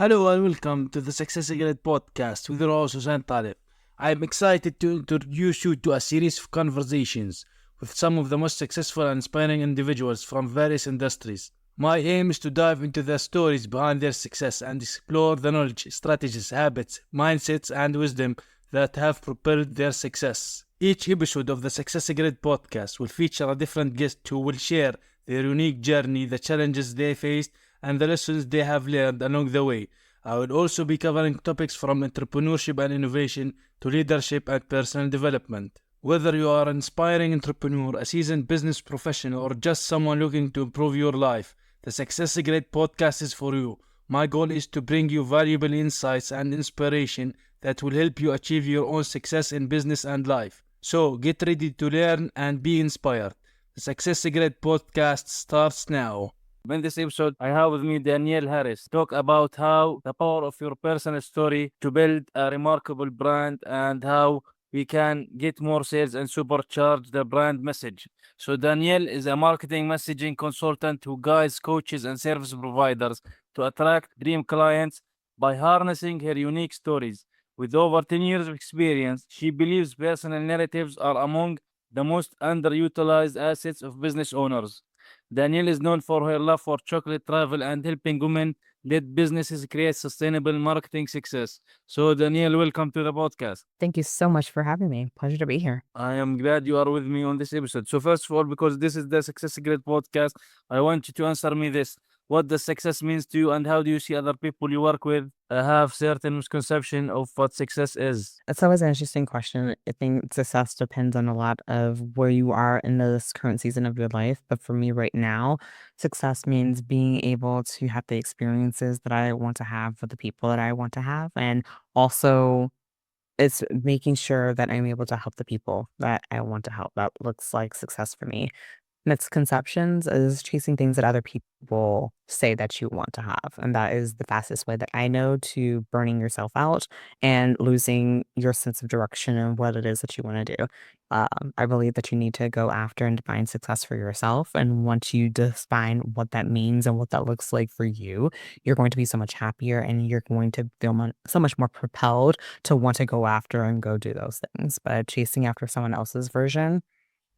Hello and welcome to the Success Secret podcast with your host Hussein Talib. I am excited to introduce you to a series of conversations with some of the most successful and inspiring individuals from various industries. My aim is to dive into the stories behind their success and explore the knowledge, strategies, habits, mindsets, and wisdom that have propelled their success. Each episode of the Success Secret podcast will feature a different guest who will share their unique journey, the challenges they faced, and the lessons they have learned along the way. I will also be covering topics from entrepreneurship and innovation to leadership and personal development. Whether you are an inspiring entrepreneur, a seasoned business professional, or just someone looking to improve your life, the Success Secret podcast is for you. My goal is to bring you valuable insights and inspiration that will help you achieve your own success in business and life. So get ready to learn and be inspired. The Success Secret podcast starts now. In this episode, I have with me Danielle Harris. Talk about how the power of your personal story to build a remarkable brand and how we can get more sales and supercharge the brand message. So Danielle is a marketing messaging consultant who guides coaches and service providers to attract dream clients by harnessing her unique stories. With over 10 years of experience, she believes personal narratives are among the most underutilized assets of business owners. Danielle is known for her love for chocolate travel and helping women-led businesses create sustainable marketing success. So, Danielle, welcome to the podcast. Thank you so much for having me. Pleasure to be here. I am glad you are with me on this episode. So, first of all, because this is the Success Secret podcast, I want you to answer me this. What does success means to you, and how do you see other people you work with have certain misconception of what success is? It's always an interesting question. I think success depends on a lot of where you are in this current season of your life. But for me right now, success means being able to have the experiences that I want to have with the people that I want to have. And also, it's making sure that I'm able to help the people that I want to help. That looks like success for me. Misconceptions is chasing things that other people say that you want to have. And that is the fastest way that I know to burning yourself out and losing your sense of direction and what it is that you want to do. I believe that you need to go after and define success for yourself. And once you define what that means and what that looks like for you, you're going to be so much happier and you're going to feel so much more propelled to want to go after and go do those things. But chasing after someone else's version,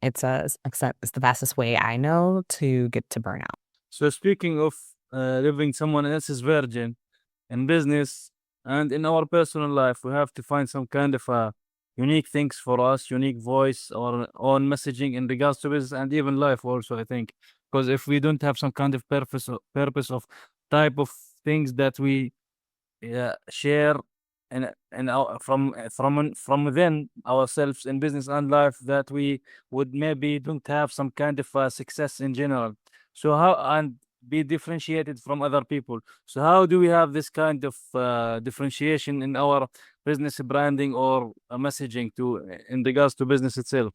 it's the fastest way I know to get to burnout. So, speaking of living someone else's virgin in business and in our personal life, we have to find some kind of unique things for us, unique voice or own messaging in regards to business and even life also, I think. Because if we don't have some kind of purpose of type of things that we share and from within ourselves in business and life, that we would maybe don't have some kind of success in general. So how and be differentiated from other people. So how do we have this kind of differentiation in our business branding or messaging to in regards to business itself?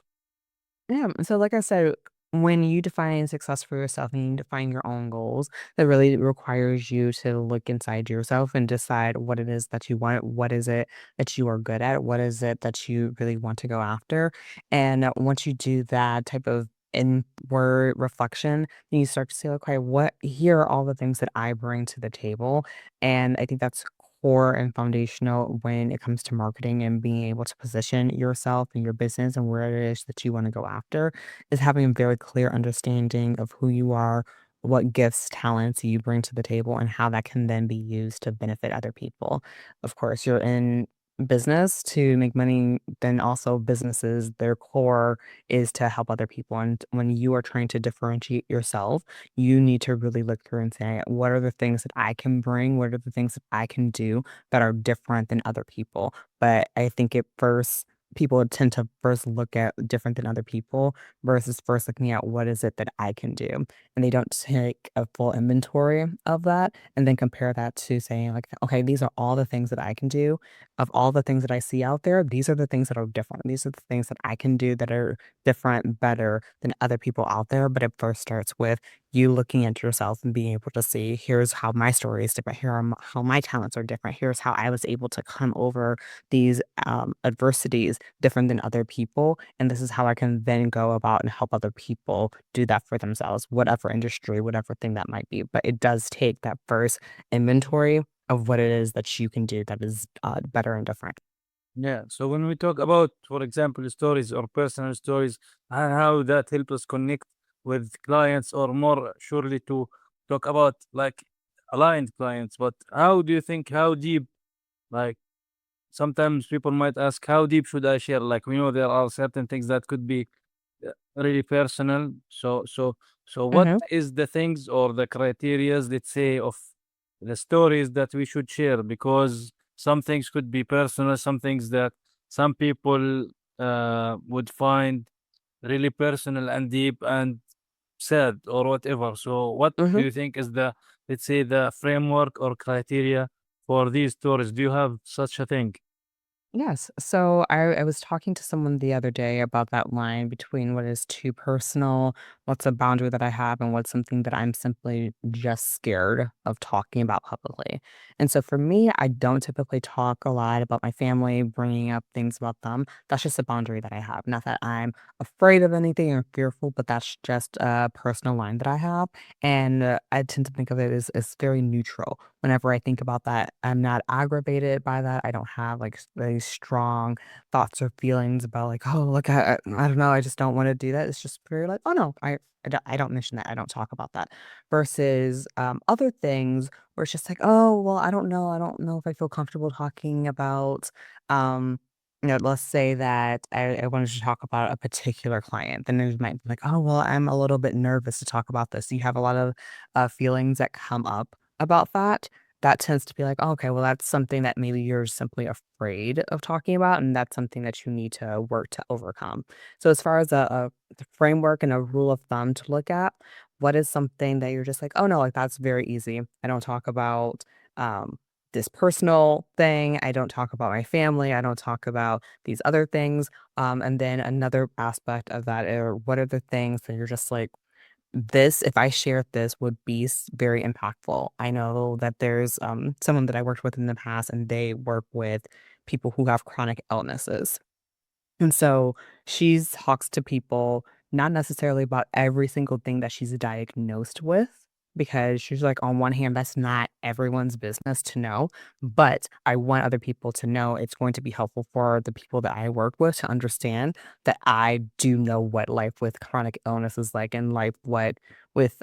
Yeah. So, like I said, when you define success for yourself and you define your own goals, that really requires you to look inside yourself and decide what it is that you want. What is it that you are good at? What is it that you really want to go after? And once you do that type of inward reflection, then you start to say, okay, here are all the things that I bring to the table. And I think that's core and foundational when it comes to marketing and being able to position yourself and your business and where it is that you want to go after is having a very clear understanding of who you are, what gifts, talents you bring to the table, and how that can then be used to benefit other people. Of course, you're in business to make money, then also businesses, their core is to help other people. And when you are trying to differentiate yourself, you need to really look through and say, what are the things that I can bring? What are the things that I can do that are different than other people? But I think at first, people tend to first look at different than other people versus first looking at what is it that I can do. And they don't take a full inventory of that and then compare that to saying, like, okay, these are all the things that I can do. Of all the things that I see out there, these are the things that are different. These are the things that I can do that are different, better than other people out there. But it first starts with you looking at yourself and being able to see, here's how my story is different. Here are how my talents are different. Here's how I was able to come over these adversities different than other people. And this is how I can then go about and help other people do that for themselves, whatever industry, whatever thing that might be. But it does take that first inventory of what it is that you can do that is better and different. Yeah. So when we talk about, for example, stories or personal stories, and how that helps us connect with clients, or more surely to talk about like aligned clients, but how do you think, how deep, like sometimes people might ask, how deep should I share? Like, we know there are certain things that could be really personal. So what Hmm. is the things or the criterias, let's say, of the stories that we should share? Because some things could be personal, some things that some people would find really personal and deep and sad or whatever. So what do Hmm. you think is the, let's say, the framework or criteria for these stories? Do you have such a thing? Yes. So I was talking to someone the other day about that line between what is too personal, what's a boundary that I have, and what's something that I'm simply just scared of talking about publicly. And so for me, I don't typically talk a lot about my family, bringing up things about them. That's just a boundary that I have. Not that I'm afraid of anything or fearful, but that's just a personal line that I have. And I tend to think of it as very neutral. Whenever I think about that, I'm not aggravated by that. I don't have like very strong thoughts or feelings about like, oh, look, I don't know, I just don't want to do that. It's just very like, oh no, I don't mention that. I don't talk about that. Versus other things where it's just like, oh, well, I don't know. I don't know if I feel comfortable talking about um let's say that I wanted to talk about a particular client. Then there's might be like, oh, well, I'm a little bit nervous to talk about this. You have a lot of feelings that come up about that. That tends to be like, "Oh, okay, well, that's something that maybe you're simply afraid of talking about, and that's something that you need to work to overcome." So as far as a the framework and a rule of thumb to look at, what is something that you're just like, "Oh, no, like, that's very easy. I don't talk about, um, this personal thing. I don't talk about my family. I don't talk about these other things." And then another aspect of that are what are the things that you're just like, this if I shared this would be very impactful. I know that there's someone that I worked with in the past, and they work with people who have chronic illnesses. And so she talks to people not necessarily about every single thing that she's diagnosed with, because she's like, on one hand, that's not everyone's business to know, but I want other people to know it's going to be helpful for the people that I work with to understand that I do know what life with chronic illness is like, and life what with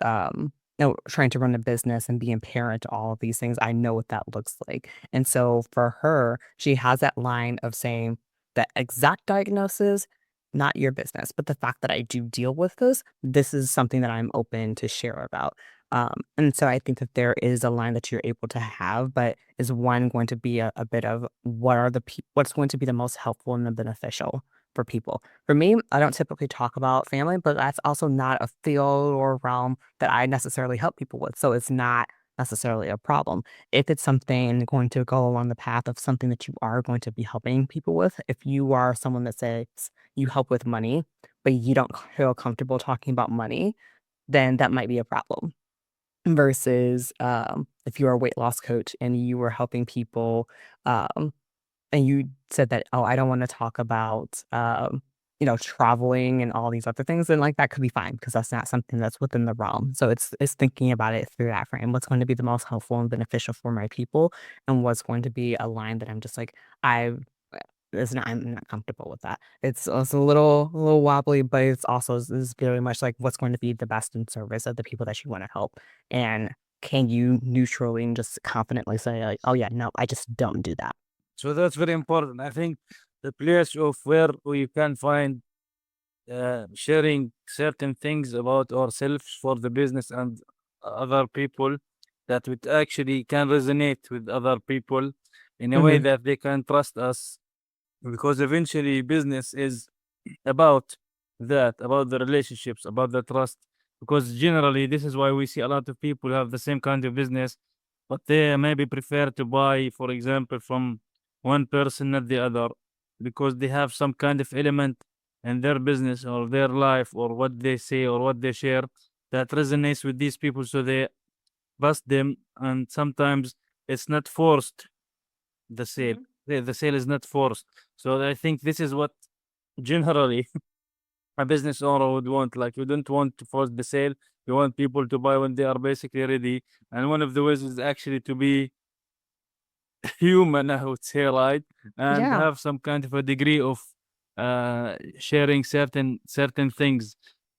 trying to run a business and being a parent to all of these things. I know what that looks like. And so for her, she has that line of saying the exact diagnosis, not your business, but the fact that I do deal with this is something that I'm open to share about. And so I think that there is a line that you're able to have, but is one going to be a bit of what's going to be the most helpful and the beneficial for people. For me, I don't typically talk about family, but that's also not a field or realm that I necessarily help people with. So it's not necessarily a problem. If it's something going to go along the path of something that you are going to be helping people with, if you are someone that says you help with money, but you don't feel comfortable talking about money, then that might be a problem. Versus if you're a weight loss coach and you were helping people, um, and you said that, "Oh, I don't wanna talk about, traveling and all these other things," then, like, that could be fine because that's not something that's within the realm. So it's thinking about it through that frame. What's going to be the most helpful and beneficial for my people, and what's going to be a line that I'm just like, I'm not comfortable with that. It's a little wobbly, but it's also is very much like what's going to be the best in service of the people that you wanna help, and can you neutrally and just confidently say, like, "Oh, yeah, no, I just don't do that." So that's very important. I think the place of where we can find sharing certain things about ourselves for the business and other people, that would actually can resonate with other people in a way Mhm, that they can trust us, because eventually business is about that, about the relationships, about the trust. Because generally, this is why we see a lot of people have the same kind of business, but they maybe prefer to buy, for example, from one person, not the other, because they have some kind of element in their business or their life or what they say or what they share that resonates with these people. So they trust them, and sometimes it's not forced, the sale. mhm. The sale is not forced. So I think this is what generally a business owner would want. Like, you don't want to force the sale. You want people to buy when they are basically ready. And one of the ways is actually to be human, I would say, right? And Yeah. have some kind of a degree of sharing certain things.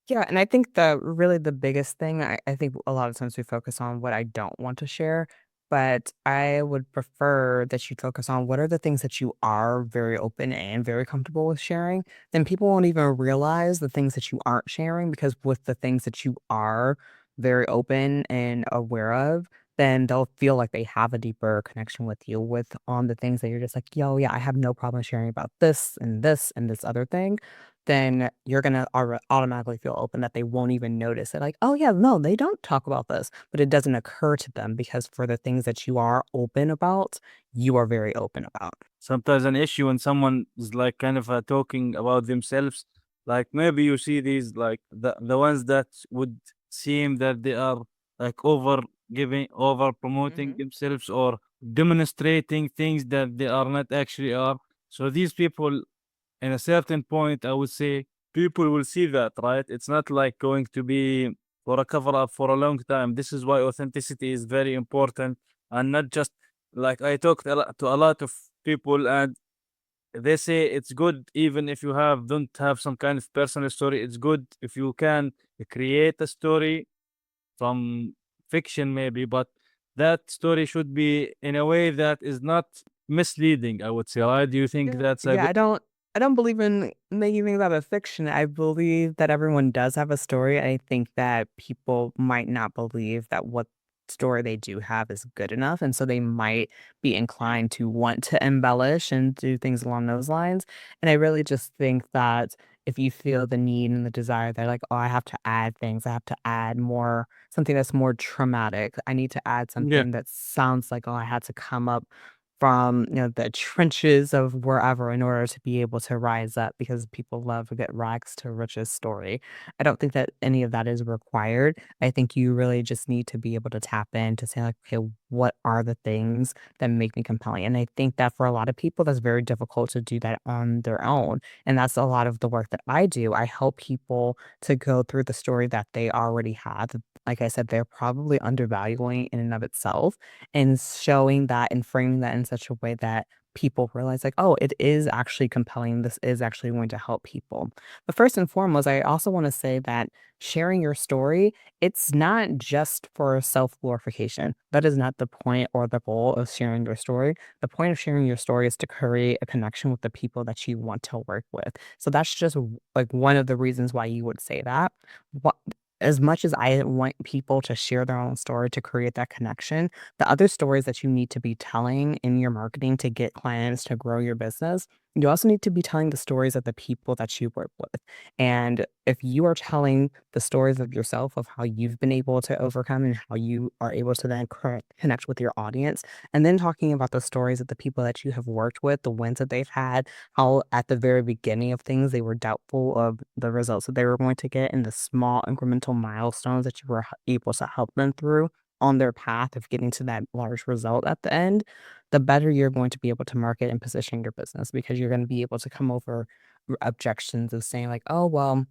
Yeah, and I think the biggest thing, I think a lot of times we focus on what I don't want to share, but I would prefer that you focus on what are the things that you are very open and very comfortable with sharing. Then people won't even realize the things that you aren't sharing because with the things that you are very open and aware of, then they'll feel like they have a deeper connection with you with on the things that you're just like, yo, yeah, I have no problem sharing about this and this other thing, then you're gonna automatically feel open that they won't even notice it. Like, "Oh, yeah, no, they don't talk about this," but it doesn't occur to them because for the things that you are open about, you are very open about. Sometimes an issue when someone is like kind of talking about themselves, like maybe you see these like the ones that would seem that they are like over promoting Mhm. themselves or demonstrating things that they are not actually are. So these people, in a certain point, I would say people will see that, right? It's not like going to be for a cover up for a long time. This is why authenticity is very important, and not just like I talked to a lot of people, and they say it's good even if you don't have some kind of personal story. It's good if you can create a story from fiction, maybe, but that story should be in a way that is not misleading, I would say. Right? Do you think Yeah. that's a Yeah, good? I don't believe in making things out of fiction. I believe that everyone does have a story. I think that people might not believe that what story they do have is good enough, and so they might be inclined to want to embellish and do things along those lines. And I really just think that if you feel the need and the desire, they're like, "Oh, I have to add things. I have to add more something that's more traumatic. I need to add Yeah. something that sounds like, oh, I had to come up from, the trenches of wherever in order to be able to rise up because people love a good rags to riches story. I don't think that any of that is required. I think you really just need to be able to tap in to say, like, okay, what are the things that make me compelling? And I think that for a lot of people, that's very difficult to do that on their own. And that's a lot of the work that I do. I help people to go through the story that they already have. Like I said, they're probably undervaluing in and of itself and showing that and framing that in such a way that people realize like, "Oh, it is actually compelling. This is actually going to help people." But first and foremost, I also wanna say that sharing your story, it's not just for self-glorification. That is not the point or the goal of sharing your story. The point of sharing your story is to create a connection with the people that you want to work with. So that's just like one of the reasons why you would say that. What as much as I want people to share their own story to create that connection, the other stories that you need to be telling in your marketing to get clients to grow your business, you also need to be telling the stories of the people that you work with. And if you are telling the stories of yourself, of how you've been able to overcome and how you are able to then connect with your audience, and then talking about the stories of the people that you have worked with, the wins that they've had, how at the very beginning of things they were doubtful of the results that they were going to get, and the small incremental milestones that you were able to help them through on their path of getting to that large result at the end, the better you're going to be able to market and position your business because you're going to be able to come over objections of saying like, oh, well,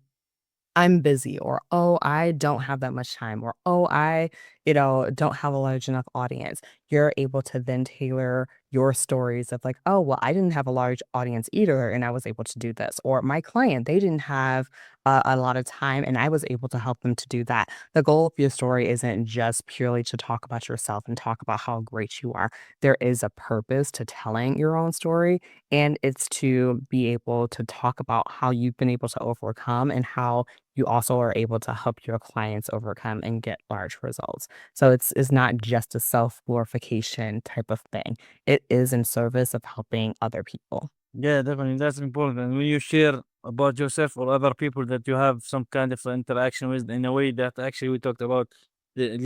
I'm busy, or, "Oh, I don't have that much time," or, "Oh, I, don't have a large enough audience." You're able to then tailor your stories of like, "Oh, well, I didn't have a large audience either, and I was able to do this," or, "My client, they didn't have a lot of time, and I was able to help them to do that." The goal of your story isn't just purely to talk about yourself and talk about how great you are. There is a purpose to telling your own story, and it's to be able to talk about how you've been able to overcome and how you also are able to help your clients overcome and get large results. So it's not just a self-glorification type of thing. It is in service of helping other people. Yeah, definitely. That's important. And when you share about yourself or other people that you have some kind of interaction with in a way that actually we talked about, it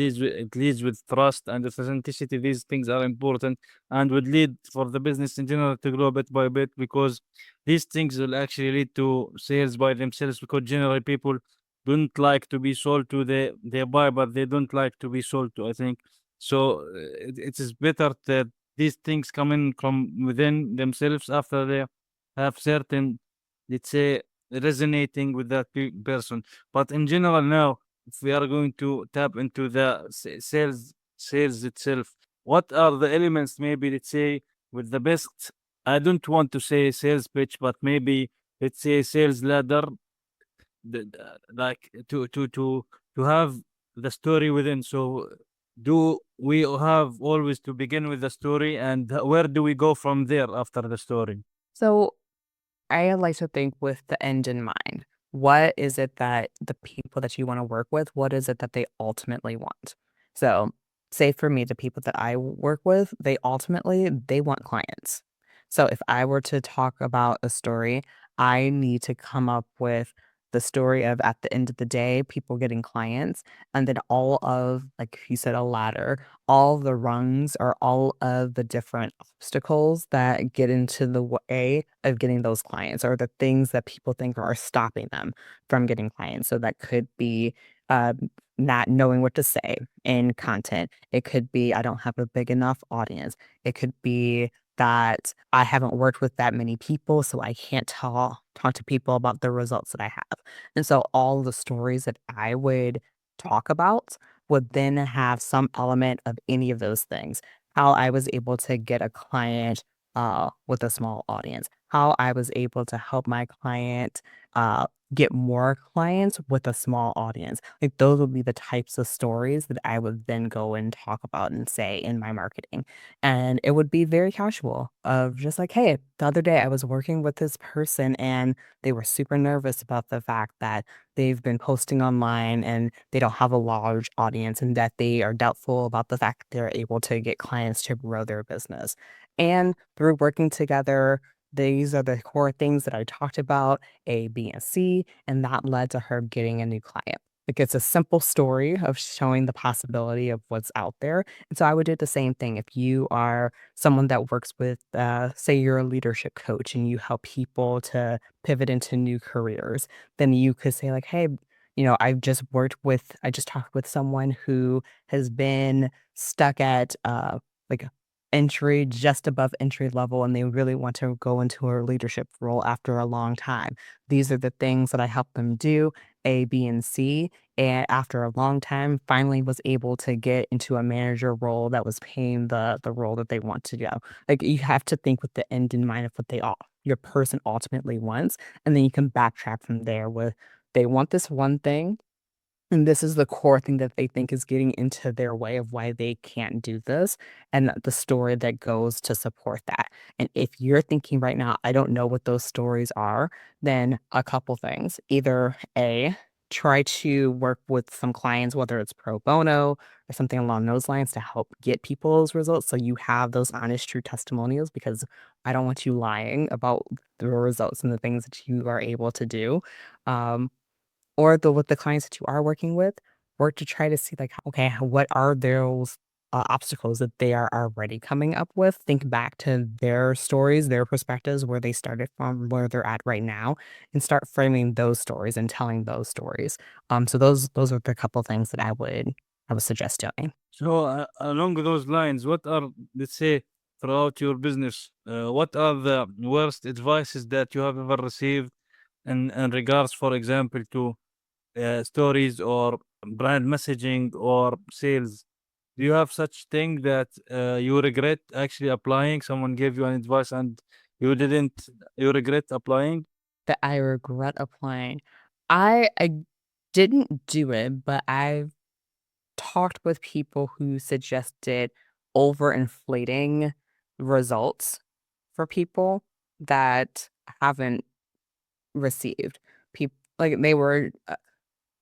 leads with trust and authenticity. These things are important and would lead for the business in general to grow bit by bit because these things will actually lead to sales by themselves because generally people don't like to be sold to. They buy, but they don't like to be sold to, I think. So it is better that these things come in from within themselves after they have certain, let's say, resonating with that person. But in general, now, if we are going to tap into the sales itself, what are the elements, maybe let's say with the best, I don't want to say sales pitch, but maybe let's say sales ladder, like to have the story within. So do we have always to begin with the story, and where do we go from there after the story? So I like to think with the end in mind. What is it that the people that you want to work with, what is it that they ultimately want? So, say for me, the people that I work with, they want clients. So, if I were to talk about a story, I need to come up with the story of at the end of the day, people getting clients, and then all of, like you said, a ladder, all the rungs or all of the different obstacles that get into the way of getting those clients or the things that people think are stopping them from getting clients. So that could be not knowing what to say in content. It could be I don't have a big enough audience. It could be that I haven't worked with that many people, so I can't talk to people about the results that I have. And so all the stories that I would talk about would then have some element of any of those things. How I was able to get a client with a small audience, how I was able to help my client uh, get more clients with a small audience. Like those would be the types of stories that I would then go and talk about and say in my marketing. And it would be very casual of just like, hey, the other day I was working with this person and they were super nervous about the fact that they've been posting online and they don't have a large audience and that they are doubtful about the fact that they're able to get clients to grow their business. And through working together, these are the core things that I talked about, A, B, and C, and that led to her getting a new client. Like it's a simple story of showing the possibility of what's out there. And so I would do the same thing if you are someone that works with, say, you're a leadership coach and you help people to pivot into new careers, then you could say, like, hey, I just talked with someone who has been stuck at like just above entry level, and they really want to go into a leadership role after a long time. These are the things that I helped them do, A, B, and C. And after a long time, finally was able to get into a manager role that was paying the role that they want to go. Like you have to think with the end in mind of what your person ultimately wants, and then you can backtrack from there with they want this one thing, and this is the core thing that they think is getting into their way of why they can't do this, and the story that goes to support that. And if you're thinking right now, I don't know what those stories are, then a couple things. Either A, try to work with some clients, whether it's pro bono or something along those lines to help get people's results. So you have those honest, true testimonials because I don't want you lying about the results and the things that you are able to do. Um, or with the clients that you are working with, work to try to see like, okay, what are those obstacles that they are already coming up with? Think back to their stories, their perspectives, where they started from, where they're at right now, and start framing those stories and telling those stories. So those are the couple things that I would suggest doing. So along those lines, what are, let's say, throughout your business, what are the worst advices that you have ever received in regards, for example, to stories or brand messaging or sales? Do you have such thing that you regret actually applying? Someone gave you an advice and you didn't, you regret applying? That I regret applying. I didn't do it, but I've talked with people who suggested overinflating results for people that haven't received. People like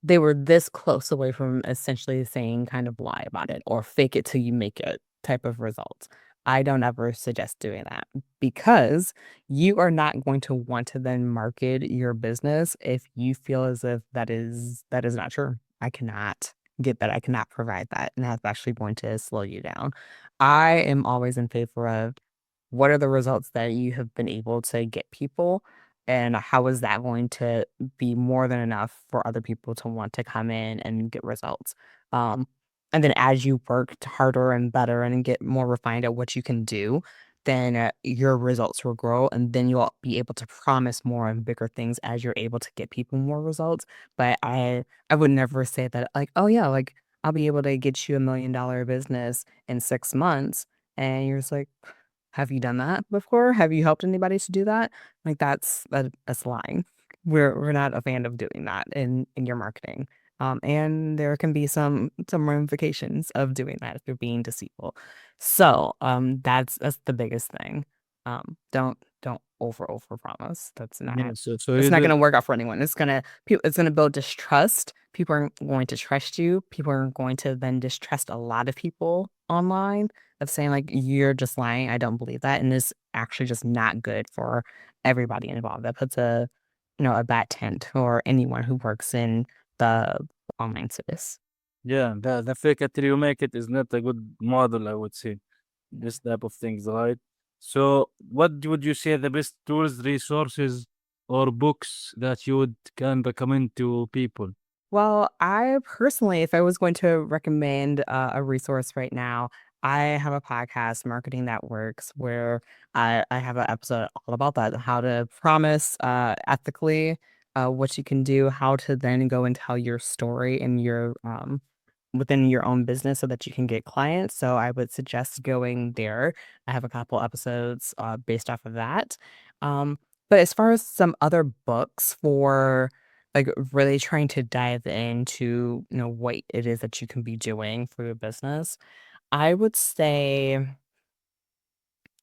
they were this close away from essentially saying kind of lie about it or fake it till you make it type of results. I don't ever suggest doing that because you are not going to want to then market your business if you feel as if that is not true. I cannot get that. I cannot provide that. And that's actually going to slow you down. I am always in favor of what are the results that you have been able to get people, and how is that going to be more than enough for other people to want to come in and get results? Um, and then as you work harder and better and get more refined at what you can do, then your results will grow, and then you'll be able to promise more and bigger things as you're able to get people more results. But I would never say that like, oh yeah, like I'll be able to get you $1 million business in 6 months. And you're just like, have you done that before? Have you helped anybody to do that? Like that's lying. We're not a fan of doing that in your marketing. And there can be some ramifications of doing that if you're being deceitful. So that's the biggest thing. Don't over promise. Yeah, so It's you not do. gonna work out for anyone. It's gonna build distrust. People aren't going to trust you. People are going to then distrust a lot of people online of saying like you're just lying. I don't believe that, and it's actually just not good for everybody involved. That puts a bad tent for anyone who works in the online space. Yeah, the fake it till you make it is not a good model, I would say. This type of things, right? So, what would you say the best tools, resources, or books that you would can recommend to people? Well, I personally, if I was going to recommend a resource right now, I have a podcast, Marketing That Works, where I have an episode all about that, how to promise ethically, what you can do, how to then go and tell your story in your within your own business so that you can get clients. So I would suggest going there. I have a couple episodes based off of that. Um, but as far as some other books for like really trying to dive into what it is that you can be doing for your business, I would say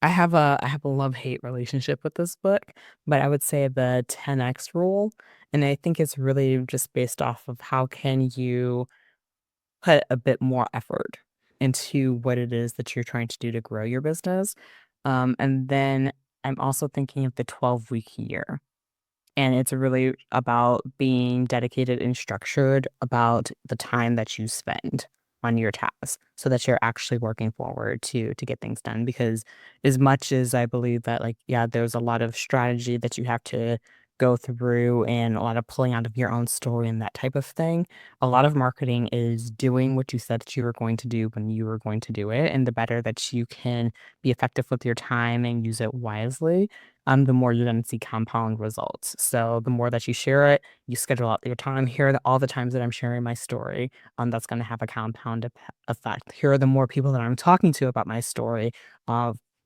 I have a love-hate relationship with this book, but I would say the 10x rule. And I think it's really just based off of how can you put a bit more effort into what it is that you're trying to do to grow your business. And then I'm also thinking of the 12-week year. And it's really about being dedicated and structured about the time that you spend on your tasks so that you're actually working forward to get things done. Because as much as I believe that like, yeah, there's a lot of strategy that you have to go through and a lot of pulling out of your own story and that type of thing, a lot of marketing is doing what you said that you were going to do when you were going to do it. And the better that you can be effective with your time and use it wisely, the more you're gonna see compound results. So the more that you share it, you schedule out your time. Here are all the times that I'm sharing my story. That's gonna have a compound effect. Here are the more people that I'm talking to about my story.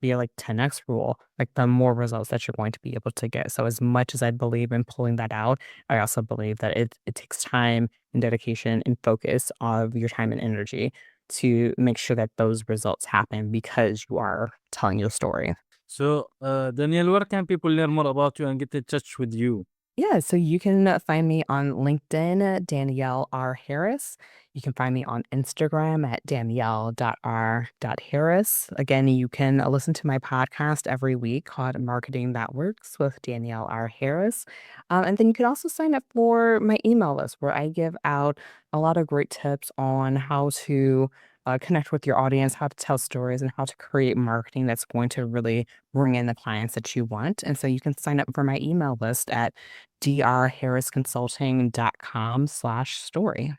Via like 10x rule, like the more results that you're going to be able to get. So as much as I believe in pulling that out, I also believe that it takes time and dedication and focus of your time and energy to make sure that those results happen because you are telling your story. So, Daniel, where can people learn more about you and get in touch with you? Yeah, so you can find me on LinkedIn, Danielle R. Harris. You can find me on Instagram at Danielle.R.Harris. Again, you can listen to my podcast every week called Marketing That Works with Danielle R. Harris. And then you can also sign up for my email list where I give out a lot of great tips on how to connect with your audience, how to tell stories, and how to create marketing that's going to really bring in the clients that you want. And so you can sign up for my email list at drharrisconsulting.com/story.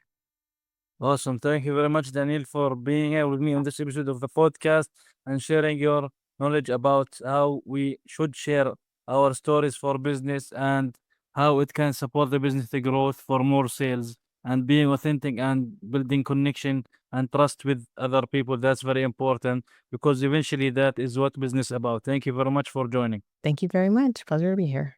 Awesome. Thank you very much, Daniel, for being here with me on this episode of the podcast and sharing your knowledge about how we should share our stories for business and how it can support the business growth for more sales and being authentic and building connection and trust with other people. That's very important because eventually that is what business about. Thank you very much for joining. Thank you very much. Pleasure to be here.